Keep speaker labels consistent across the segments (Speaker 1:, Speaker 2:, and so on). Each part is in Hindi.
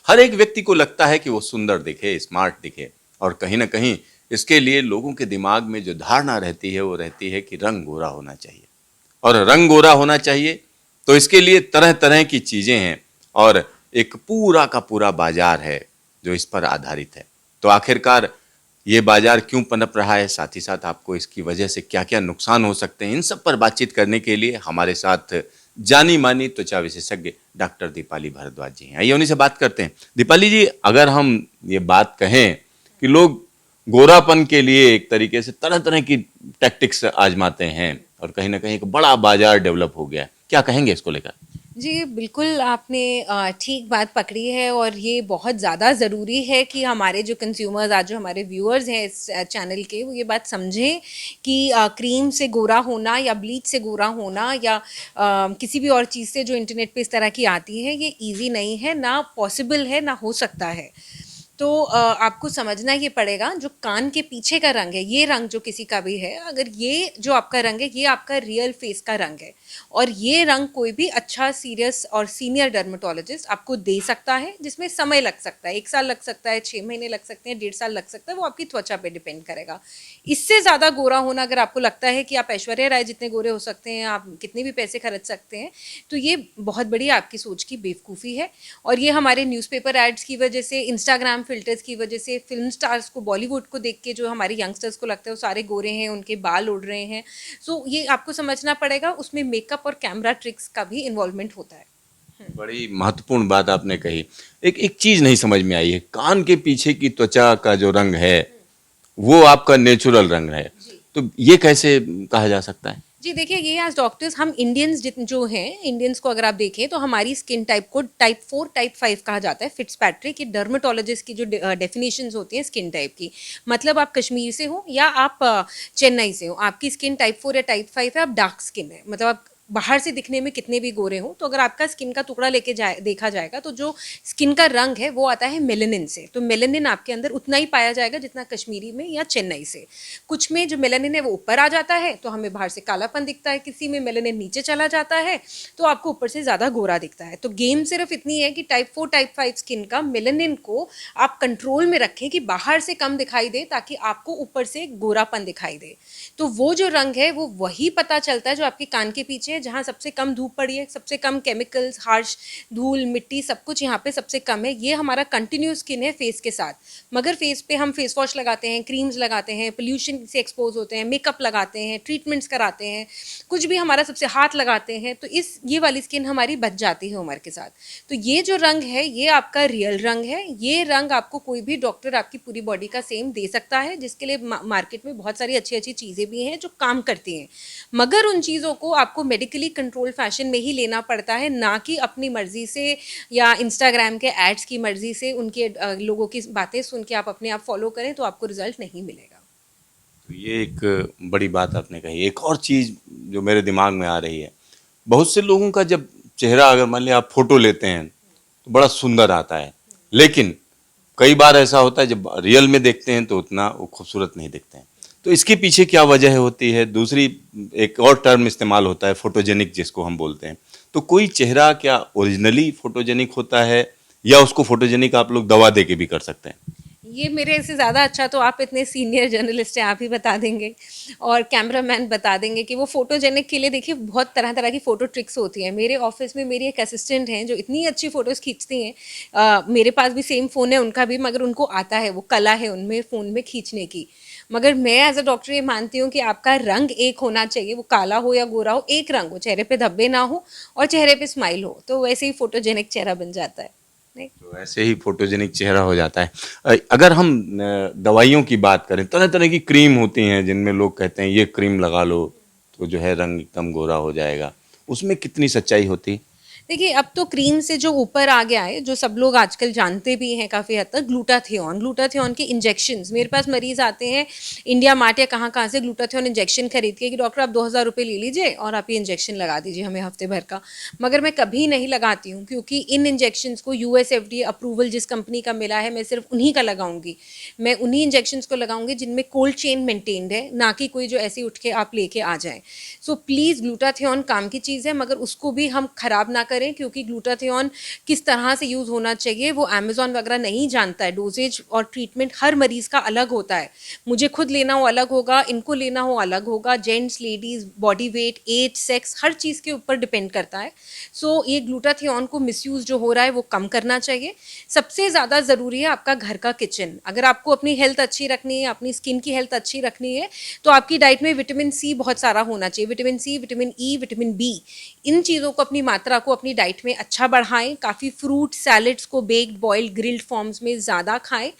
Speaker 1: हर एक व्यक्ति को लगता है कि वो सुंदर दिखे, स्मार्ट दिखे, और कहीं ना कहीं इसके लिए लोगों के दिमाग में जो धारणा रहती है वो रहती है कि रंग गोरा होना चाहिए, और रंग गोरा होना चाहिए तो इसके लिए तरह तरह की चीजें हैं, और एक पूरा का पूरा बाजार है जो इस पर आधारित है। तो आखिरकार ये बाजार क्यों पनप रहा है, साथ ही साथ आपको इसकी वजह से क्या क्या नुकसान हो सकते हैं, इन सब पर बातचीत करने के लिए हमारे साथ जानी मानी त्वचा विशेषज्ञ डॉक्टर दीपाली भारद्वाज जी हैं। आइए उन्हीं से बात करते हैं। दीपाली जी, अगर हम ये बात कहें कि लोग गोरापन के लिए एक तरीके से तरह तरह की टैक्टिक्स आजमाते हैं और कहीं ना कहीं एक बड़ा बाजार डेवलप हो गया है, क्या कहेंगे इसको लेकर?
Speaker 2: जी, बिल्कुल आपने ठीक बात पकड़ी है और ये बहुत ज़्यादा ज़रूरी है कि हमारे जो कंज्यूमर्स आज जो हमारे व्यूअर्स हैं इस चैनल के, वो ये बात समझें कि क्रीम से गोरा होना या ब्लीच से गोरा होना या किसी भी और चीज़ से जो इंटरनेट पे इस तरह की आती है, ये ईज़ी नहीं है, ना पॉसिबल है, ना हो सकता है। तो आपको समझना ये पड़ेगा जो कान के पीछे का रंग है, ये रंग जो किसी का भी है, अगर ये जो आपका रंग है ये आपका रियल फेस का रंग है, और ये रंग कोई भी अच्छा सीरियस और सीनियर डर्मेटोलॉजिस्ट आपको दे सकता है, जिसमें समय लग सकता है, 1 साल लग सकता है, 6 महीने लग सकते हैं, 1.5 साल लग सकता है, वो आपकी त्वचा पे डिपेंड करेगा। इससे ज़्यादा गोरा होना, अगर आपको लगता है कि आप ऐश्वर्या राय जितने गोरे हो सकते हैं, आप कितने भी पैसे खर्च सकते हैं, तो ये बहुत बड़ी आपकी सोच की बेवकूफ़ी है। और ये हमारे न्यूज़पेपर एड्स की वजह से, इंस्टाग्राम फिल्टर्स की वजह से, फिल्म स्टार्स को, बॉलीवुड को देख के जो हमारे यंगस्टर्स को लगता है वो सारे गोरे हैं, उनके बाल उड़ रहे हैं, सो ये आपको समझना पड़ेगा, उसमें मेकअप और कैमरा ट्रिक्स का भी इन्वॉल्वमेंट होता है।
Speaker 1: बड़ी महत्वपूर्ण बात आपने कही। एक एक चीज नहीं समझ में आई है, कान के पीछे की त्वचा का जो रंग है वो आपका नेचुरल रंग है,
Speaker 2: जी
Speaker 1: तो ये कैसे कहा जा सकता है?
Speaker 2: जी, देखिए, ये एज डॉक्टर्स हम इंडियंस जो हैं, इंडियंस को अगर आप देखें तो हमारी स्किन टाइप को टाइप 4 टाइप 5 कहा जाता है। फिट्सपैट्रिक, ये डर्मेटोलॉजिस्ट की जो डेफिनेशंस होती हैं स्किन टाइप की, मतलब आप कश्मीर से हो या आप चेन्नई से हो, आपकी स्किन टाइप 4 या टाइप 5 है, आप डार्क स्किन है, मतलब आप बाहर से दिखने में कितने भी गोरे हों, तो अगर आपका स्किन का टुकड़ा लेके जाए देखा जाएगा तो जो स्किन का रंग है वो आता है मेलेनिन से। तो मेलेनिन आपके अंदर उतना ही पाया जाएगा जितना कश्मीरी में या चेन्नई से। कुछ में जो मेलेनिन है वो ऊपर आ जाता है तो हमें बाहर से कालापन दिखता है, किसी में मेलेनिन नीचे चला जाता है तो आपको ऊपर से ज़्यादा गोरा दिखता है। तो गेम सिर्फ इतनी है कि टाइप 4 टाइप 5 स्किन का मेलेनिन को आप कंट्रोल में रखें कि बाहर से कम दिखाई दे, ताकि आपको ऊपर से गोरापन दिखाई दे। तो वो जो रंग है वो वही पता चलता है जो आपके कान के पीछे है, जहाँ सबसे कम धूप पड़ी है, सबसे कम केमिकल्स, हार्श, धूल, मिट्टी, सब कुछ यहाँ पे सबसे कम है। ये हमारा कंटिन्यूस स्किन है फेस के साथ, मगर फेस पे हम फेस वॉश लगाते हैं, क्रीम्स लगाते हैं, पोल्यूशन से एक्सपोज होते हैं, मेकअप लगाते हैं, ट्रीटमेंट्स कराते हैं, कुछ भी हमारा सबसे हाथ लगाते हैं, तो इस ये वाली स्किन हमारी बच जाती है उम्र के साथ। तो ये जो रंग है ये आपका रियल रंग है। ये रंग आपको कोई भी डॉक्टर आपकी पूरी बॉडी का सेम दे सकता है, जिसके लिए मार्केट में बहुत सारी अच्छी अच्छी चीज़ें भी हैं जो काम करती हैं, मगर उन चीज़ों को आपको मेडिकली कंट्रोल फैशन में ही लेना पड़ता है, ना कि अपनी मर्जी से या इंस्टाग्राम के एड्स की मर्जी से उनके लोगों की बातें सुन के आप अपने आप फॉलो करें तो आपको रिजल्ट नहीं मिलेगा।
Speaker 1: तो ये एक बड़ी बात आपने कही। एक और चीज जो मेरे दिमाग में आ रही है, बहुत से लोगों का जब चेहरा, अगर मान लिया आप फोटो लेते हैं तो बड़ा सुंदर आता है, लेकिन कई बार ऐसा होता है जब रियल में देखते हैं तो उतना वो खूबसूरत नहीं दिखते हैं। तो इसके पीछे क्या वजह होती है? दूसरी एक और टर्म इस्तेमाल होता है फोटोजेनिक, जिसको हम बोलते हैं। तो कोई चेहरा क्या ओरिजिनली फोटोजेनिक होता है, या उसको फोटोजेनिक आप लोग दवा दे के भी कर सकते हैं?
Speaker 2: ये मेरे से ज़्यादा अच्छा तो आप इतने सीनियर जर्नलिस्ट हैं, आप ही बता देंगे, और कैमरामैन बता देंगे कि वो फोटोजेनिक के लिए, देखिए, बहुत तरह तरह की फ़ोटो ट्रिक्स होती हैं। मेरे ऑफिस में मेरी एक असिस्टेंट हैं जो इतनी अच्छी फ़ोटोज़ खींचती हैं। मेरे पास भी सेम फ़ोन है उनका भी, मगर उनको आता है, वो कला है उनमें फ़ोन में खींचने की। मगर मैं एज अ डॉक्टर ये मानती हूँ कि आपका रंग एक होना चाहिए, वो काला हो या गोरा हो, एक रंग हो, चेहरे पे धब्बे ना हो और चेहरे पे स्माइल हो, तो वैसे ही फोटोजेनिक चेहरा बन जाता है। नहीं?
Speaker 1: तो ऐसे ही फोटोजेनिक चेहरा हो जाता है। अगर हम दवाइयों की बात करें, तरह तरह की क्रीम होती हैं जिनमें लोग कहते हैं ये क्रीम लगा लो तो जो है रंग एकदम गोरा हो जाएगा, उसमें कितनी सच्चाई होती है?
Speaker 2: देखिए, अब तो क्रीम से जो ऊपर आ गया है, जो सब लोग आजकल जानते भी हैं काफ़ी हद तक, ग्लूटाथियोन, ग्लूटाथियोन के इंजेक्शंस। मेरे पास मरीज़ आते हैं इंडिया मार्ट या कहाँ-कहाँ से ग्लूटाथियोन इंजेक्शन खरीद के कि डॉक्टर आप 2000 रुपये ले लीजिए और आप ये इंजेक्शन लगा दीजिए हमें हफ्ते भर का। मगर मैं कभी नहीं लगाती हूँ, क्योंकि इन इंजेक्शंस को यूएस एफडीए अप्रूवल जिस कंपनी का मिला है, मैं सिर्फ उन्हीं का लगाऊंगी। मैं उन्हीं इंजेक्शंस को लगाऊंगी जिनमें कोल्ड चेन मेंटेन्ड है, ना कि कोई जो ऐसे उठ के आप लेके आ जाएं। सो प्लीज़, ग्लूटाथियोन काम की चीज़ है, मगर उसको भी हम खराब ना करें, करें, क्योंकि ग्लूटाथियोन किस तरह से यूज़ होना चाहिए वो अमेज़ॉन वगैरह नहीं जानता है। डोजेज और ट्रीटमेंट हर मरीज़ का अलग होता है। मुझे खुद लेना हो अलग होगा, इनको लेना हो अलग होगा। Gents, ladies, body weight, age, sex हर चीज़ के ऊपर डिपेंड करता है। सो ये ग्लूटाथियोन को मिसयूज़ जो हो रहा है वो कम करना चाहिए। सबसे ज़्यादा ज़रूरी है आपका घर का किचन। अगर आपको अपनी हेल्थ अच्छी रखनी है, अपनी स्किन की हेल्थ अच्छी रखनी है, तो आपकी डाइट में विटामिन सी बहुत सारा होना चाहिए। Vitamin C, vitamin E, vitamin B, इन चीज़ों को, अपनी मात्रा को अपनी डाइट में अच्छा बढ़ाएं। काफ़ी फ्रूट सैलड्स को बेक्ड, बॉइल्ड, ग्रिल्ड फॉर्म्स में ज़्यादा खाएं।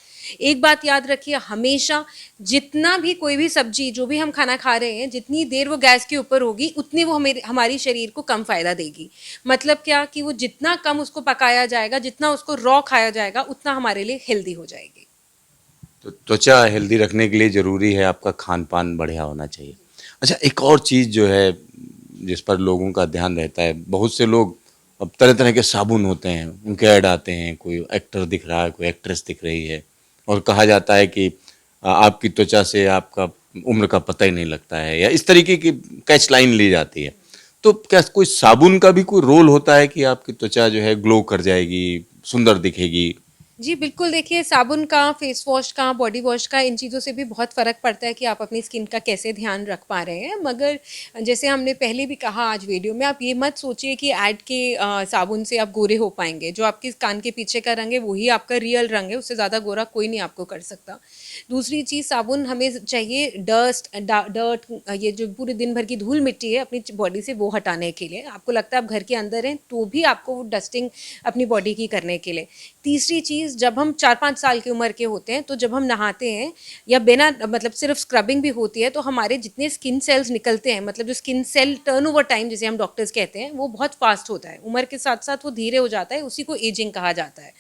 Speaker 2: एक बात याद रखिए, हमेशा जितना भी कोई भी सब्जी जो भी हम खाना खा रहे हैं, जितनी देर वो गैस के ऊपर होगी उतनी वो हमारी शरीर को कम फ़ायदा देगी। मतलब क्या कि वो जितना कम उसको पकाया जाएगा, जितना उसको रॉ खाया जाएगा, उतना हमारे लिए हेल्दी हो जाएगी।
Speaker 1: तो त्वचा हेल्दी रखने के लिए ज़रूरी है आपका खान पान बढ़िया होना चाहिए। अच्छा, एक और चीज़ जो है जिस पर लोगों का ध्यान रहता है, बहुत से लोग अब तरह तरह के साबुन होते हैं, उनके ऐड आते हैं, कोई एक्टर दिख रहा है, कोई एक्ट्रेस दिख रही है, और कहा जाता है कि आपकी त्वचा से आपका उम्र का पता ही नहीं लगता है, या इस तरीके की कैच लाइन ली जाती है। तो क्या कोई साबुन का भी कोई रोल होता है कि आपकी त्वचा जो है ग्लो कर जाएगी, सुंदर दिखेगी?
Speaker 2: जी बिल्कुल, देखिए साबुन का, फेस वॉश का, बॉडी वॉश का, इन चीज़ों से भी बहुत फ़र्क पड़ता है कि आप अपनी स्किन का कैसे ध्यान रख पा रहे हैं। मगर जैसे हमने पहले भी कहा आज वीडियो में, आप ये मत सोचिए कि ऐड के साबुन से आप गोरे हो पाएंगे। जो आपके कान के पीछे का रंग है वही आपका रियल रंग है, उससे ज़्यादा गोरा कोई नहीं आपको कर सकता। दूसरी चीज़, साबुन हमें चाहिए डर्ट, ये जो पूरे दिन भर की धूल मिट्टी है अपनी बॉडी से, वो हटाने के लिए। आपको लगता है आप घर के अंदर हैं तो भी आपको डस्टिंग अपनी बॉडी की करने के लिए। तीसरी चीज़, जब हम 4-5 साल की उम्र के होते हैं तो जब हम नहाते हैं या बिना मतलब सिर्फ स्क्रबिंग भी होती है, तो हमारे जितने स्किन सेल्स निकलते हैं, मतलब जो स्किन सेल टर्नओवर टाइम जिसे हम डॉक्टर्स कहते हैं, वो बहुत फास्ट होता है। उम्र के साथ साथ वो धीरे हो जाता है, उसी को एजिंग कहा जाता है।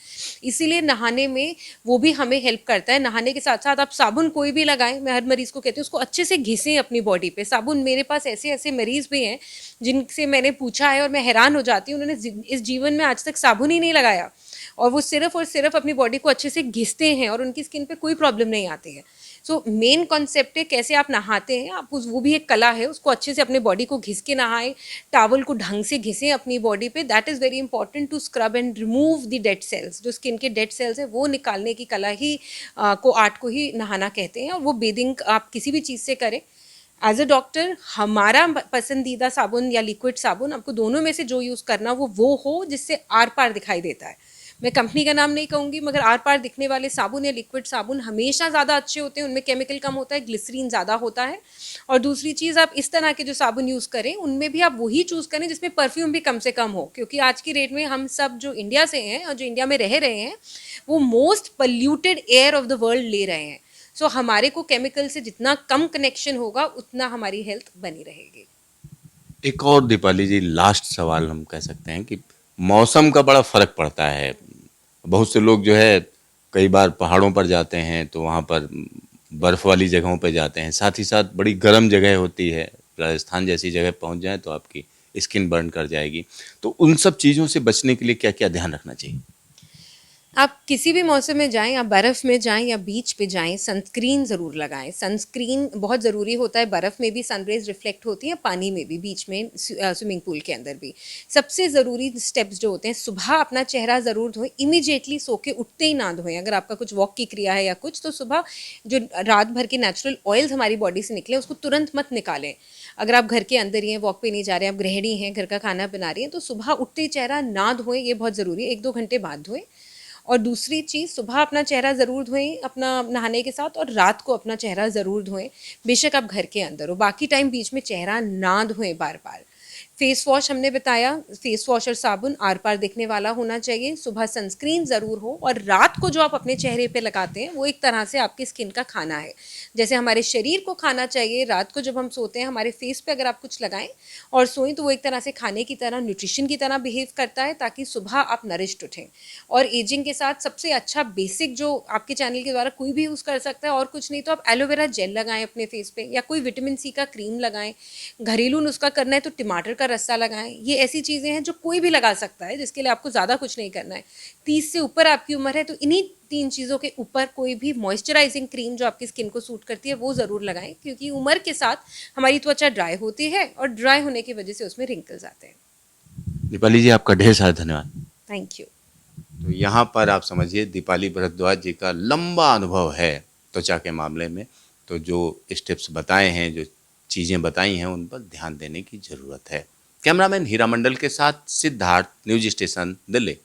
Speaker 2: इसीलिए नहाने में वो भी हमें हेल्प करता है। नहाने के साथ साथ आप साबुन कोई भी लगाएं, मैं हर मरीज़ को कहती हूँ उसको अच्छे से घिसें अपनी बॉडी पे। साबुन, मेरे पास ऐसे ऐसे मरीज़ भी हैं जिनसे मैंने पूछा है और मैं हैरान हो जाती हूँ, उन्होंने इस जीवन में आज तक साबुन ही नहीं लगाया और वो सिर्फ और सिर्फ अपनी बॉडी को अच्छे से घिसते हैं और उनकी स्किन पे कोई प्रॉब्लम नहीं आती है। सो मेन कॉन्सेप्ट है कैसे आप नहाते हैं, आप वो भी एक कला है, उसको अच्छे से अपने बॉडी को घिस के नहाएं, टावल को ढंग से घिसें अपनी बॉडी पे। That is very important to scrub and remove the dead cells. जो स्किन के डेड सेल्स हैं वो निकालने की कला ही को, आर्ट को ही नहाना कहते हैं। और वो बेदिंग आप किसी भी चीज़ से करें। एज अ डॉक्टर हमारा पसंदीदा साबुन या लिक्विड साबुन, आपको दोनों में से जो यूज़ करना वो हो जिससे आर पार दिखाई देता है। मैं कंपनी का नाम नहीं कहूँगी, मगर आर पार दिखने वाले साबुन या लिक्विड साबुन हमेशा ज़्यादा अच्छे होते हैं। उनमें केमिकल कम होता है, ग्लिसरीन ज़्यादा होता है। और दूसरी चीज़, आप इस तरह के जो साबुन यूज़ करें उनमें भी आप वही चूज़ करें जिसमें परफ्यूम भी कम से कम हो, क्योंकि आज की डेट में हम सब जो इंडिया से हैं और जो इंडिया में रह रहे हैं वो most polluted air of the world ले रहे हैं। सो हमारे को केमिकल से जितना कम कनेक्शन होगा उतना हमारी हेल्थ बनी रहेगी।
Speaker 1: एक और दीपाली जी, लास्ट सवाल हम कह सकते हैं कि मौसम का बड़ा फर्क पड़ता है। बहुत से लोग जो है कई बार पहाड़ों पर जाते हैं तो वहाँ पर बर्फ वाली जगहों पर जाते हैं, साथ ही साथ बड़ी गर्म जगह होती है, राजस्थान जैसी जगह पहुँच जाए तो आपकी स्किन बर्न कर जाएगी। तो उन सब चीज़ों से बचने के लिए क्या क्या ध्यान रखना चाहिए?
Speaker 2: आप किसी भी मौसम में जाएं, आप बर्फ़ में जाएं या बीच पे जाएं, सनस्क्रीन ज़रूर लगाएं। सनस्क्रीन बहुत ज़रूरी होता है। बर्फ़ में भी सनरेज रिफ्लेक्ट होती हैं, पानी में भी, बीच में स्विमिंग पूल के अंदर भी। सबसे ज़रूरी स्टेप्स जो होते हैं, सुबह अपना चेहरा ज़रूर धोएं, इमीडिएटली सो के उठते ही ना धोएं। अगर आपका कुछ वॉक की क्रिया है या कुछ, तो सुबह जो रात भर के नेचुरल ऑयल्स हमारी बॉडी से निकले उसको तुरंत मत निकालें। अगर आप घर के अंदर ही हैं, वॉक पे नहीं जा रहे हैं, आप गृहिणी हैं, घर का खाना बना रही हैं, तो सुबह उठते ही चेहरा ना धोएं, ये बहुत ज़रूरी है। 1-2 घंटे बाद धोएं। और दूसरी चीज़, सुबह अपना चेहरा ज़रूर धोएं अपना नहाने के साथ, और रात को अपना चेहरा ज़रूर धोएं। बेशक आप घर के अंदर हो, बाकी टाइम बीच में चेहरा ना धोएं बार बार। फेस वॉश हमने बताया, फेस वॉश और साबुन आर पार दिखने वाला होना चाहिए। सुबह सनस्क्रीन ज़रूर हो, और रात को जो आप अपने चेहरे पे लगाते हैं वो एक तरह से आपकी स्किन का खाना है। जैसे हमारे शरीर को खाना चाहिए, रात को जब हम सोते हैं हमारे फेस पे अगर आप कुछ लगाएं और सोएं तो वो एक तरह से खाने की तरह, न्यूट्रिशन की तरह बिहेव करता है, ताकि सुबह आप नरिश्ड उठें। और एजिंग के साथ सबसे अच्छा बेसिक जो आपके चैनल के द्वारा कोई भी यूज़ कर सकता है, और कुछ नहीं तो आप एलोवेरा जेल लगाएं अपने फेस पे, या कोई विटामिन सी का क्रीम लगाएं। घरेलू नुस्खा करना है तो टमाटर का रस्सा लगाएं। ये ऐसी चीज़ें हैं जो कोई भी लगा सकता है, जिसके लिए आपको ज़्यादा कुछ नहीं करना है। 30 से ऊपर आपकी उम्र है तो इन्हीं 3 चीज़ों के ऊपर कोई भी मॉइस्चराइजिंग क्रीम जो आपकी स्किन को सूट करती है वो ज़रूर लगाएं, क्योंकि उम्र के साथ हमारी त्वचा ड्राई होती है और ड्राई होने की वजह से उसमें रिंकल्स आते हैं।
Speaker 1: दीपाली जी, आपका ढेर सारा धन्यवाद।
Speaker 2: Thank you.
Speaker 1: तो यहाँ पर आप समझिए दीपाली भारद्वाज जी का लंबा अनुभव है त्वचा के मामले में। तो जो स्टेप्स बताए हैं, जो चीज़ें बताई हैं, उन पर ध्यान देने की ज़रूरत है। कैमरामैन हीरा मंडल के साथ सिद्धार्थ, न्यूज स्टेशन दिल्ली।